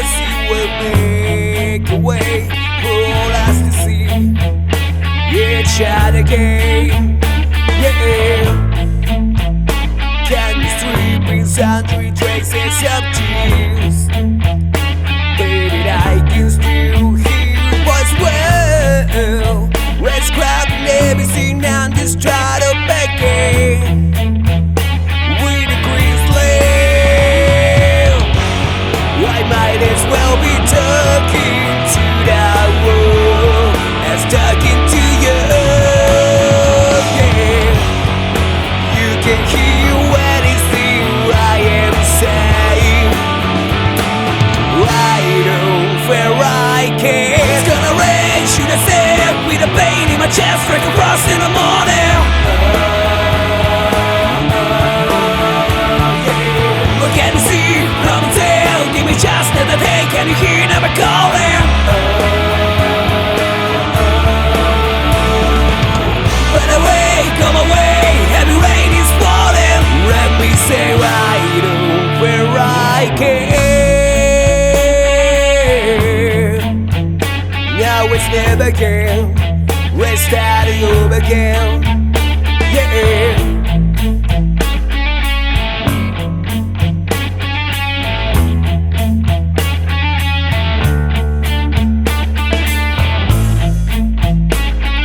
guess he will make a way for us to see each other again. Yeah. Chemistry brings sundry traces of tears. Baby, I can still hear your voice well. Let's grab everything and just try to begin with a green slave. I might as well be talking to that world as talking to you. Yeah, you can hear anything I am saying. Right over I can. It's gonna rain, should I say, with a pain in my chest, break across in the morning. Look at me, see, come and tell, give me just another day, can you hear never calling? Run away, come away, heavy rain is falling. Let me say right over I can. Now it's never again. We're starting over again. Yeah.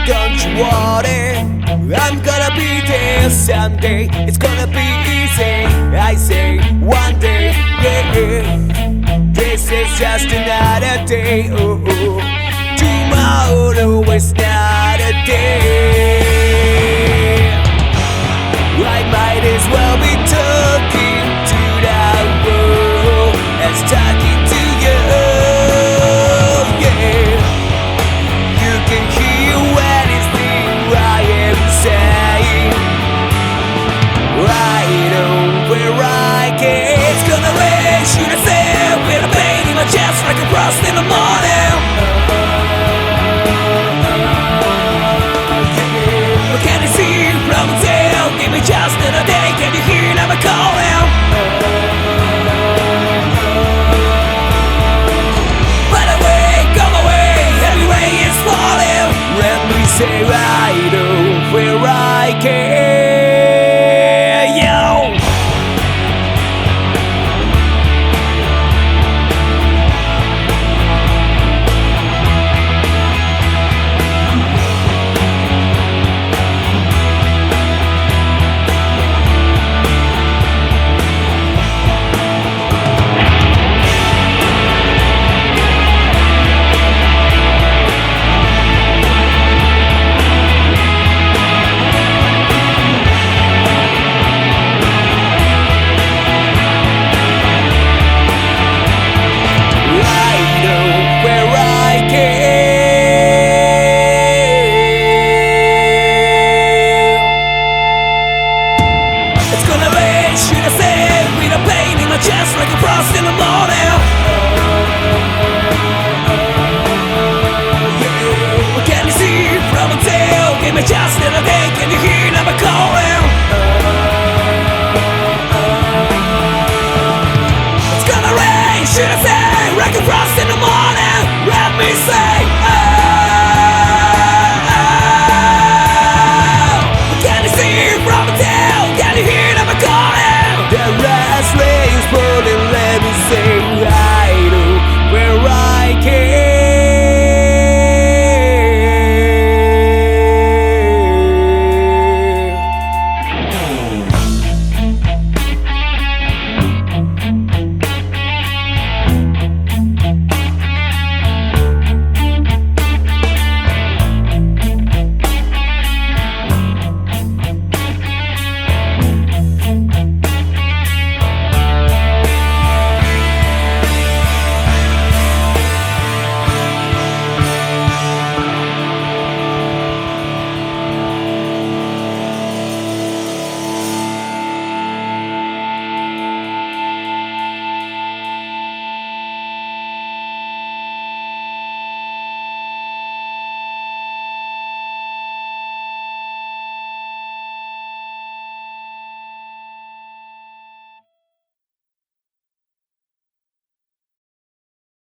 Don't you worry, I'm gonna be there someday. It's gonna be easy, I say, one day. Yeah. This is just another day. Oh, oh. Tomorrow is not a day.